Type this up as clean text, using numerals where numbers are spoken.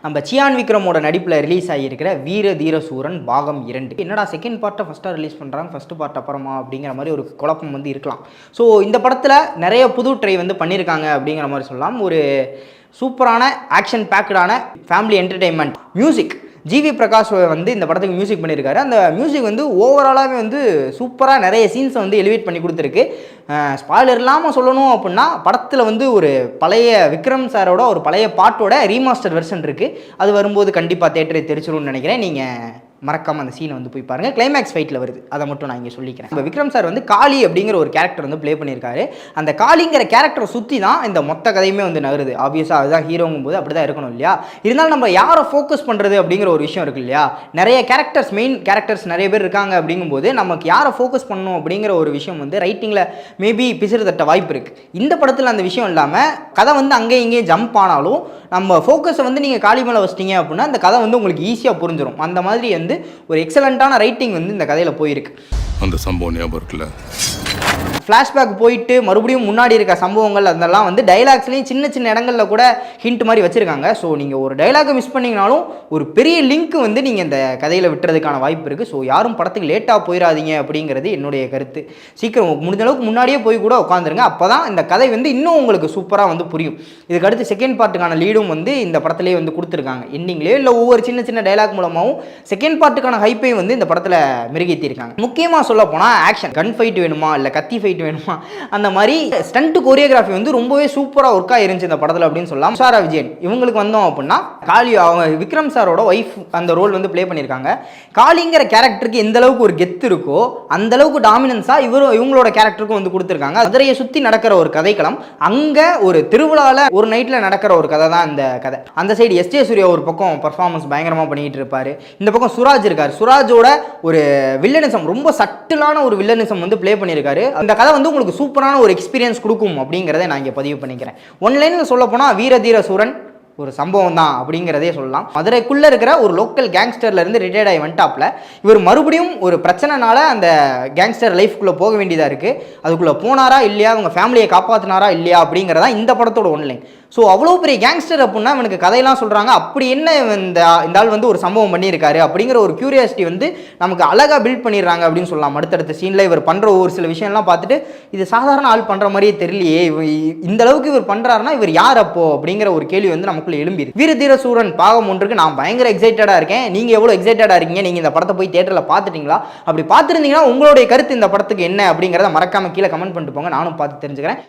நம்ம சியான் விக்ரமோட நடிப்பில் ரிலீஸ் ஆகியிருக்கிற வீர தீர சூரன் பாகம் 2. என்னடா செகண்ட் பார்ட்டை ஃபஸ்ட்டாக ரிலீஸ் பண்ணுறாங்க, ஃபஸ்ட்டு பார்ட் அப்புறமா அப்படிங்கிற மாதிரி ஒரு குழப்பம் வந்து இருக்கலாம். ஸோ இந்த படத்தில் நிறைய புது ட்ரை வந்து பண்ணியிருக்காங்க அப்படிங்கிற மாதிரி சொல்லலாம். ஒரு சூப்பரான ஆக்ஷன் பேக்கடான family entertainment. Music GV Prakash வந்து இந்த படத்துக்கு மியூசிக் பண்ணியிருக்காரு. அந்த மியூசிக் வந்து ஓவராலாகவே வந்து சூப்பராக நிறைய சீன்ஸை வந்து எலிவேட் பண்ணி கொடுத்துருக்கு. ஸ்பாய்லர் இல்லாமல் சொல்லணும் அப்படின்னா படத்தில் வந்து ஒரு பழைய விக்ரம் சாரோட ஒரு பழைய பாட்டோட ரீமாஸ்டர் வெர்ஷன் இருக்குது. அது வரும்போது கண்டிப்பாக தேட்டரை தெரிச்சிரும்னு நினைக்கிறேன். நீங்கள் மறக்காமல் அந்த சீனை வந்து போய் பாருங்கள். கிளைமேக்ஸ் ஃபைட்டில் வருது, அதை மட்டும் நான் இங்கே சொல்லிக்கிறேன். இப்போ விக்ரம் சார் வந்து காளி அப்படிங்கிற ஒரு கேரக்டர் வந்து ப்ளே பண்ணியிருக்காரு. அந்த காளிங்கிற கேரக்டரை சுற்றி தான் இந்த மொத்த கதையுமே வந்து நகருது. ஆப்வியஸாக அதுதான் ஹீரோங்கும் போது அப்படி தான் இருக்கணும் இல்லையா? இருந்தாலும் நம்ம யாரை ஃபோக்கஸ் பண்ணுறது அப்படிங்கிற ஒரு விஷயம் இருக்குது இல்லையா? நிறைய கேரக்டர்ஸ், மெயின் கேரக்டர்ஸ் நிறைய பேர் இருக்காங்க அப்படிங்கும்போது நமக்கு யாரை ஃபோக்கஸ் பண்ணணும் அப்படிங்கிற ஒரு விஷயம் வந்து ரைட்டிங்கில் மேபி பிசிறு தட்ட வாய்ப்பு இருக்குது. இந்த படத்தில் அந்த விஷயம் இல்லாமல் கதை வந்து அங்கேயும் இங்கேயும் ஜம்ப் ஆனாலும் நம்ம ஃபோக்கஸை வந்து நீங்கள் காளி மேலே வச்சிட்டீங்க அப்படின்னா அந்த கதை வந்து உங்களுக்கு ஈஸியாக புரிஞ்சிடும். அந்த மாதிரி வந்து ஒரு எக்ஸலண்ட்டான ரைட்டிங் வந்து இந்த கதையில் போயிருக்கு. அந்த சம்பவம் ஞாபகம் இருக்குல்ல, ஃப்ளாஷ்பேக் போயிட்டு மறுபடியும் முன்னாடி இருக்க சம்பவங்கள் அதெல்லாம் வந்து டைலாக்ஸ்லேயும் சின்ன சின்ன இடங்களில் கூட ஹிண்ட் மாதிரி வச்சுருக்காங்க. ஸோ நீங்கள் ஒரு டைலாகை மிஸ் பண்ணிங்கனாலும் ஒரு பெரிய லிங்க் வந்து நீங்கள் இந்த கதையில் விட்டுறதுக்கான வாய்ப்பு இருக்குது. ஸோ யாரும் படத்துக்கு லேட்டாக போயிடாதீங்க அப்படிங்கிறது என்னுடைய கருத்து. சீக்கிரம் முடிஞ்ச அளவுக்கு முன்னாடியே போய் கூட உட்காந்துருங்க. அப்போ தான் இந்த கதை வந்து இன்னும் உங்களுக்கு சூப்பராக வந்து புரியும். இதுக்கு அடுத்து செகண்ட் பார்ட்டுக்கான லீடும் வந்து இந்த படத்துலேயே வந்து கொடுத்துருக்காங்க. எண்டிங்லேயே இல்லை ஒவ்வொரு சின்ன சின்ன டைலாக் மூலமாகவும் செகண்ட் பார்ட்டுக்கான ஹைப்பையும் வந்து இந்த படத்தில் மெருகேற்றிருக்காங்க. முக்கியமாக சொல்ல போனால் ஆக்ஷன், கன் ஃபைட் வேணுமா இல்லை கத்தி ஃபைட் வேணுமா, அந்த மாதிரி ஸ்டண்ட் கோரியோகிராஃபி வந்து ரொம்பவே சூப்பராக ஒர்க் ஆயிருந்துச்சு இந்த படத்தில் அப்படின்னு சொல்லலாம். சாரா விஜயன் இவங்களுக்கு வந்தோம் அப்படின்னா காளி, அவங்க விக்ரம் சாரோட ஒய்ஃப் அந்த ரோல் வந்து ப்ளே பண்ணியிருக்காங்க. காளிங்கிற கேரக்டருக்கு எந்த அளவுக்கு ஒரு கெத்து இருக்கோ அந்த அளவுக்கு டாமினன்ஸாக இவங்களோட கேரக்டருக்கும் வந்து கொடுத்துருக்காங்க. மதுரையை சுற்றி நடக்கிற ஒரு கதைக்களம், அங்கே ஒரு திருவிழாவில் ஒரு நைட்டில் நடக்கிற ஒரு கதை தான் இந்த கதை. அந்த சைடு எஸ் ஜே சூர்யா ஒரு பக்கம் பர்ஃபார்மன்ஸ் பயங்கரமாக பண்ணிக்கிட்டு இருப்பார். இந்த பக்கம் சுராஜ் இருக்கார். சுராஜோட ஒரு வில்லனிசம், ரொம்ப சட்டிலான ஒரு வில்லனிசம் வந்து ப்ளே பண்ணியிருக்காரு. அந்த கதை வந்து உங்களுக்கு சூப்பரான ஒரு எக்ஸ்பீரியன்ஸ் கொடுக்கும் அப்படிங்கிறத நான் இங்கே பதிவு பண்ணிக்கிறேன். ஒன்லைனில் சொல்ல போனால் வீர தீர சூரன் ஒரு சம்பவம் தான் அப்படிங்கிறதே சொல்லலாம். மதுரைக்குள்ளே இருக்கிற ஒரு லோக்கல் கேங்ஸ்டர்லேருந்து ரிட்டையர்ட் ஆகி வந்துட்டாப்ல இவர் மறுபடியும் ஒரு பிரச்சனைனால அந்த கேங்ஸ்டர் லைஃப்குள்ளே போக வேண்டியதாக இருக்குது. அதுக்குள்ளே போனாரா இல்லையா, அவங்க ஃபேமிலியை காப்பாற்றினாரா இல்லையா அப்படிங்கிறதா இந்த படத்தோட ஒன்லைன். ஸோ அவ்வளோ பெரிய கேங்ஸ்டர் அப்படின்னா இவனுக்கு கதையெல்லாம் சொல்கிறாங்க. அப்படி என்ன இந்த ஆள் வந்து ஒரு சம்பவம் பண்ணியிருக்காரு அப்படிங்கிற ஒரு க்யூரியாசிட்டி வந்து நமக்கு அழகாக பில்ட் பண்ணிடுறாங்க அப்படின்னு சொல்லலாம். அடுத்தடுத்த சீனில் இவர் பண்ணுற ஒரு சில விஷயம்லாம் பார்த்துட்டு இது சாதாரண ஆள் பண்ணுற மாதிரியே தெரியலையே, இந்த அளவுக்கு இவர் பண்ணுறாருன்னா இவர் யார் அப்போ அப்படிங்கிற ஒரு கேள்வி வந்து நமக்குள்ள எழும்பிது. வீர தீர சூரன் பாகம் 1க்கு நான் பயங்கர எக்ஸைட்டடாக இருக்கேன். நீங்கள் எவ்வளோ எக்ஸைட்டடாக இருக்கீங்க? நீங்கள் இந்த படத்தை போய் தேட்டரில் பார்த்துட்டீங்களா? அப்படி பார்த்துருந்தீங்கன்னா உங்களுடைய கருத்து இந்த படத்துக்கு என்ன அப்படிங்கிறத மறக்காமல் கீழே கமெண்ட் பண்ணிட்டு போங்க. நானும் பார்த்து தெரிஞ்சுக்கிறேன்.